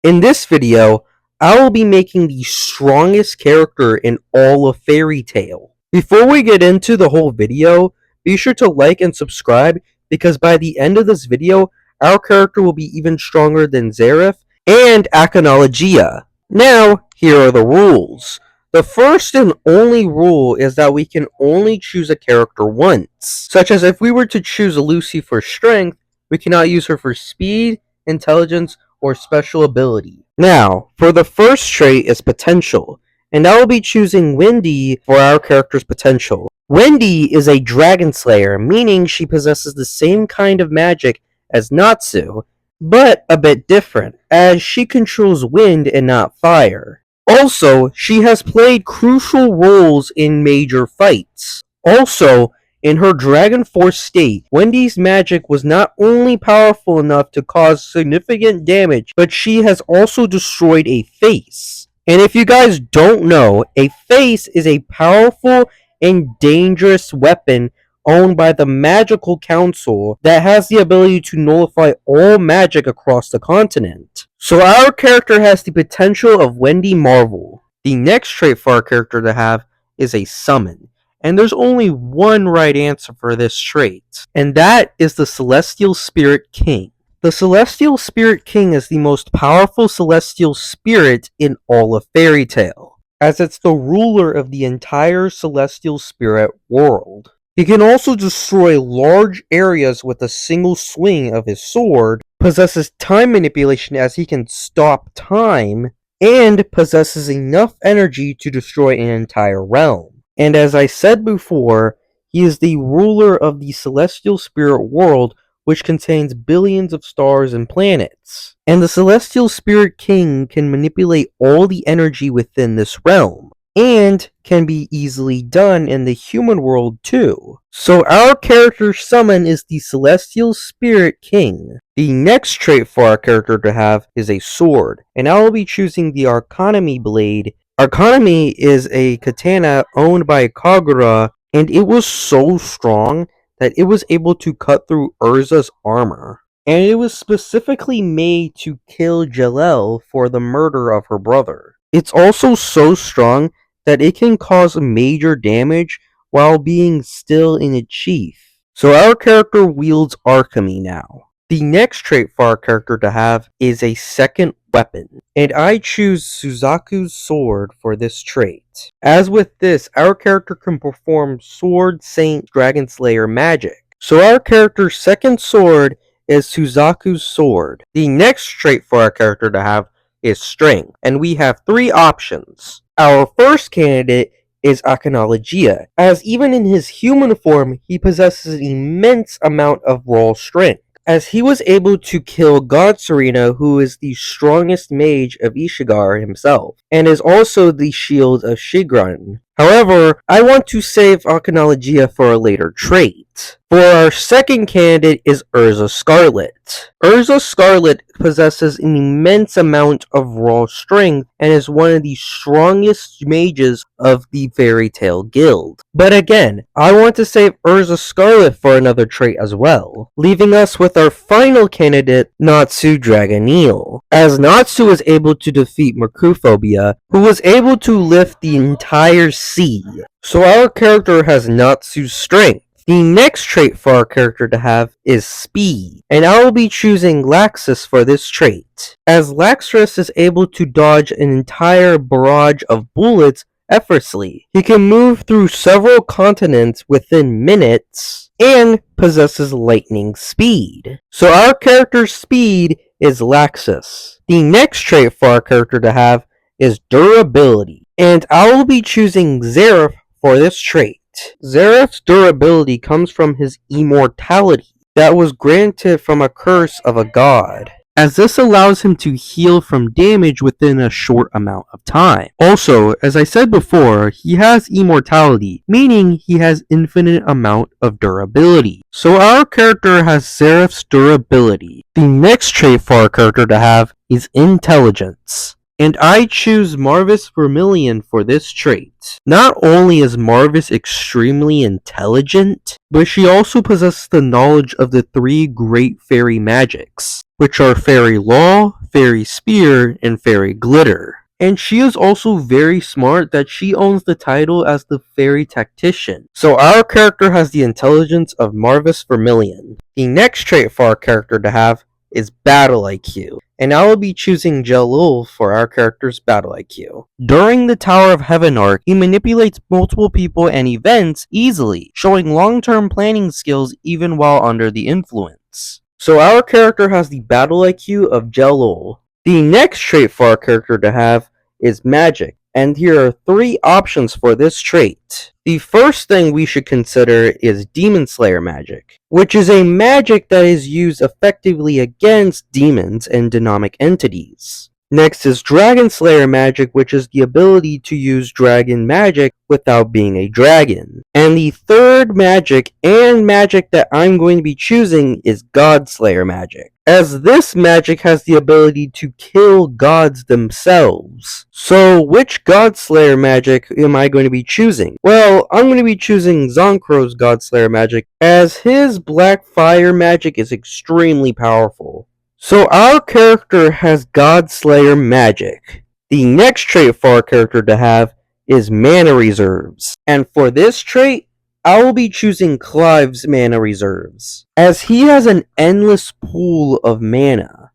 In this video, I will be making the strongest character in all of Fairy Tail. Before we get into the whole video, be sure to like and subscribe because by the end of this video, our character will be even stronger than Zareth and Akanologia. Now, here are the rules. The first and only rule is that we can only choose a character once, such as if we were to choose Lucy for strength, we cannot use her for speed, intelligence, or special ability. Now, for the first trait is potential, and I will be choosing Wendy for our character's potential. Wendy is a dragon slayer, meaning she possesses the same kind of magic as Natsu, but a bit different, as she controls wind and not fire. Also, she has played crucial roles in major fights. Also, in her Dragon Force state, Wendy's magic was not only powerful enough to cause significant damage, but she has also destroyed a face. And if you guys don't know, a face is a powerful and dangerous weapon owned by the Magical Council that has the ability to nullify all magic across the continent. So our character has the potential of Wendy Marvel. The next trait for our character to have is a summon. And there's only one right answer for this trait, and that is the Celestial Spirit King. The Celestial Spirit King is the most powerful celestial spirit in all of Fairy Tail, as it's the ruler of the entire celestial spirit world. He can also destroy large areas with a single swing of his sword, possesses time manipulation as he can stop time, and possesses enough energy to destroy an entire realm. And as I said before, he is the ruler of the celestial spirit world, which contains billions of stars and planets. And the Celestial Spirit King can manipulate all the energy within this realm, and can be easily done in the human world too. So our character's summon is the Celestial Spirit King. The next trait for our character to have is a sword, and I will be choosing the Arcanemy Blade. Arcanemy is a katana owned by Kagura, and it was so strong that it was able to cut through Urza's armor. And it was specifically made to kill Jalel for the murder of her brother. It's also so strong that it can cause major damage while being still in its sheath. So our character wields Arcanemy now. The next trait for our character to have is a second weapon, and I choose Suzaku's sword for this trait. As with this, our character can perform Sword Saint Dragon Slayer magic. So our character's second sword is Suzaku's sword. The next trait for our character to have is strength, and we have three options. Our first candidate is Akanologia, as even in his human form, he possesses an immense amount of raw strength, as he was able to kill God Serena, who is the strongest mage of Ishigar himself, and is also the shield of Shigran. However, I want to save Akanologia for a later trait. For our second candidate is Urza Scarlet. Urza Scarlet possesses an immense amount of raw strength and is one of the strongest mages of the Fairy Tail Guild. But again, I want to save Urza Scarlet for another trait as well, leaving us with our final candidate, Natsu Dragoneel, as Natsu is able to defeat Mercuphobia, who was able to lift the entire sea. So our character has Natsu's strength. The next trait for our character to have is speed, and I will be choosing Laxus for this trait, as Laxus is able to dodge an entire barrage of bullets effortlessly. He can move through several continents within minutes, and possesses lightning speed. So our character's speed is Laxus. The next trait for our character to have is durability, and I will be choosing Zareth for this trait. Zareth's durability comes from his immortality that was granted from a curse of a god, as this allows him to heal from damage within a short amount of time. Also, as I said before, he has immortality, meaning he has infinite amount of durability. So our character has Zareth's durability. The next trait for our character to have is intelligence, and I choose Marvis Vermilion for this trait. Not only is Marvis extremely intelligent, but she also possesses the knowledge of the three great fairy magics, which are Fairy Law, fairy spear, and fairy glitter. And she is also very smart that she owns the title as the fairy tactician. So our character has the intelligence of Marvis Vermilion. The next trait for our character to have is battle IQ. And I will be choosing Jalil for our character's battle IQ. During the Tower of Heaven arc, he manipulates multiple people and events easily, showing long-term planning skills even while under the influence. So our character has the battle IQ of Jalil. The next trait for our character to have is magic, and here are 3 options for this trait. The first thing we should consider is Demon Slayer magic, which is a magic that is used effectively against demons and demonic entities. Next is Dragon Slayer magic, which is the ability to use dragon magic without being a dragon. And the third magic and magic that I'm going to be choosing is God Slayer magic, as this magic has the ability to kill gods themselves. So which God Slayer magic am I going to be choosing? Well, I'm going to be choosing Zonkro's God Slayer magic, as his black fire magic is extremely powerful. So our character has God Slayer magic. The next trait for our character to have is mana reserves. And for this trait, I will be choosing Clive's mana reserves, as he has an endless pool of mana.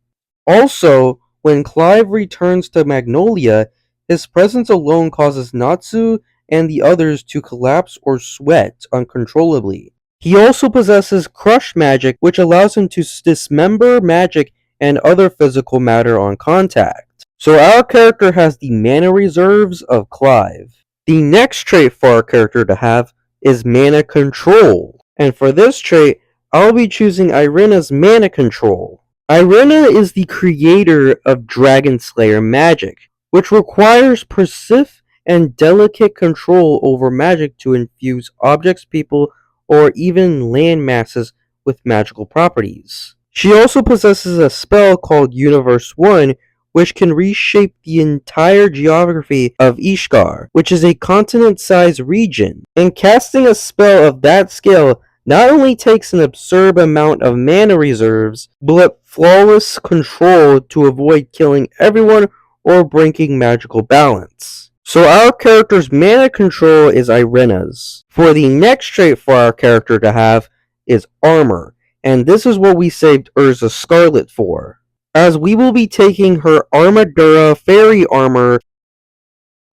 Also, when Clive returns to Magnolia, his presence alone causes Natsu and the others to collapse or sweat uncontrollably. He also possesses Crush magic, which allows him to dismember magic and other physical matter on contact. So our character has the mana reserves of Clive. The next trait for our character to have is mana control. And for this trait, I'll be choosing Irina's mana control. Irina is the creator of Dragon Slayer magic, which requires precise and delicate control over magic to infuse objects, people, or even land masses with magical properties. She also possesses a spell called Universe 1, which can reshape the entire geography of Ishgard, which is a continent-sized region. And casting a spell of that scale not only takes an absurd amount of mana reserves, but flawless control to avoid killing everyone or breaking magical balance. So our character's mana control is Irina's. For the next trait for our character to have is armor, and this is what we saved Urza Scarlet for, as we will be taking her Armadura Fairy Armor.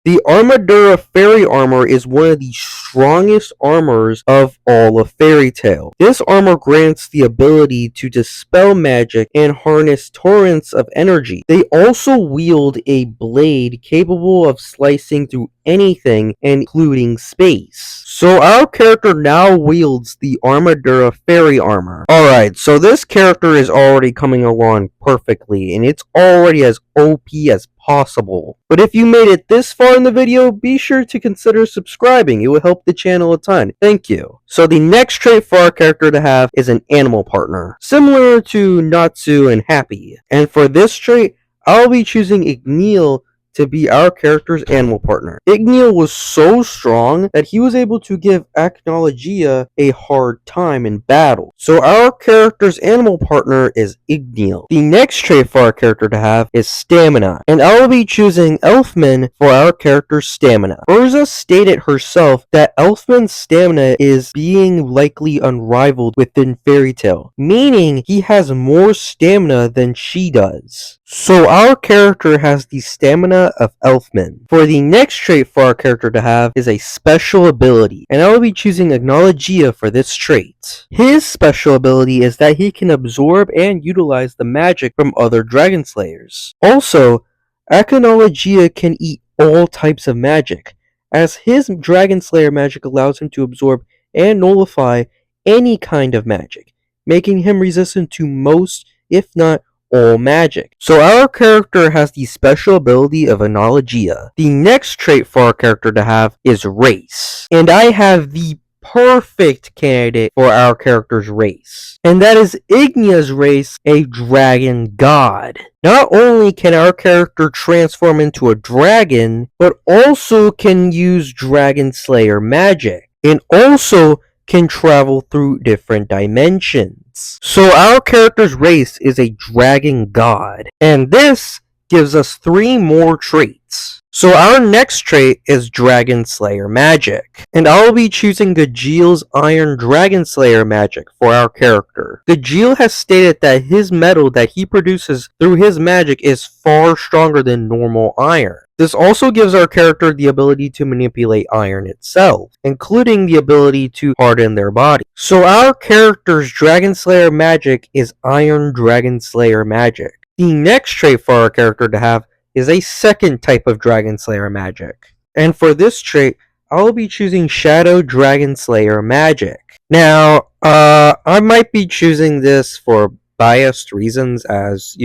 The Armadura Fairy Armor is one of the strongest armors of all of Fairy Tail. This armor grants the ability to dispel magic and harness torrents of energy. They also wield a blade capable of slicing through anything, including space. So our character now wields the Armadura Fairy Armor. Alright, so this character is already coming along perfectly, and it's already as OP as possible. But if you made it this far in the video, be sure to consider subscribing. It will help the channel a ton. Thank you. So the next trait for our character to have is an animal partner, similar to Natsu and Happy. And for this trait, I'll be choosing Igneel to be our character's animal partner. Igneel was so strong that he was able to give Acnologia a hard time in battle. So our character's animal partner is Igneel. The next trait for our character to have is stamina, and I will be choosing Elfman for our character's stamina. Urza stated herself that Elfman's stamina is being likely unrivaled within Fairy Tail, meaning he has more stamina than she does. So our character has the stamina of Elfman. For the next trait for our character to have is a special ability, and I will be choosing Agnologia for this trait. His special ability is that he can absorb and utilize the magic from other Dragon Slayers. Also, Agnologia can eat all types of magic, as his Dragon Slayer magic allows him to absorb and nullify any kind of magic, making him resistant to most, if not all magic. So our character has the special ability of Analogia. The next trait for our character to have is race, and I have the perfect candidate for our character's race, and that is Ignia's race, a dragon god. Not only can our character transform into a dragon, but also can use Dragon Slayer magic, and also can travel through different dimensions. So our character's race is a dragon god, and this gives us 3 more traits. So our next trait is Dragon Slayer magic, and I will be choosing Gajeel's Iron Dragon Slayer magic for our character. Gajeel has stated that his metal that he produces through his magic is far stronger than normal iron. This also gives our character the ability to manipulate iron itself, including the ability to harden their body. So our character's Dragon Slayer magic is Iron Dragon Slayer magic. The next trait for our character to have is a second type of Dragon Slayer magic. And for this trait, I will be choosing Shadow Dragon Slayer magic. Now, I might be choosing this for biased reasons, as,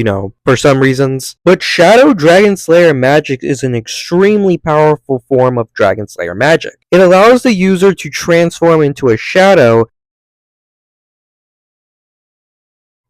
for some reasons. But Shadow Dragon Slayer magic is an extremely powerful form of Dragon Slayer magic. It allows the user to transform into a shadow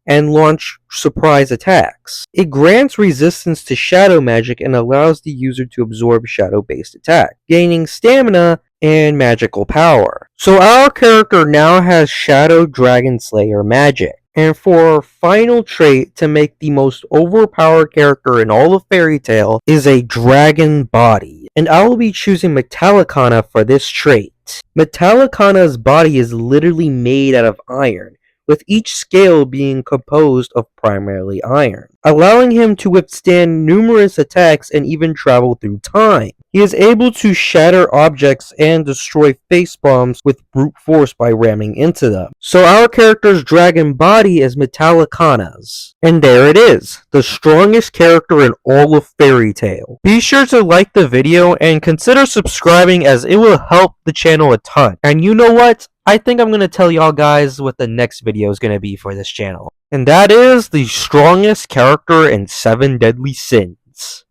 and launch surprise attacks. It grants resistance to shadow magic and allows the user to absorb shadow-based attack, gaining stamina and magical power. So our character now has Shadow Dragon Slayer magic. And for our final trait to make the most overpowered character in all of Fairy Tail is a dragon body. And I will be choosing Metallicana for this trait. Metallicana's body is literally made out of iron, with each scale being composed of primarily iron, allowing him to withstand numerous attacks and even travel through time. He is able to shatter objects and destroy face bombs with brute force by ramming into them. So our character's dragon body is Metallicana's. And there it is, the strongest character in all of Fairy Tail. Be sure to like the video and consider subscribing, as it will help the channel a ton. And you know what? I think I'm going to tell y'all guys what the next video is going to be for this channel. And that is the strongest character in 7 Deadly Sins.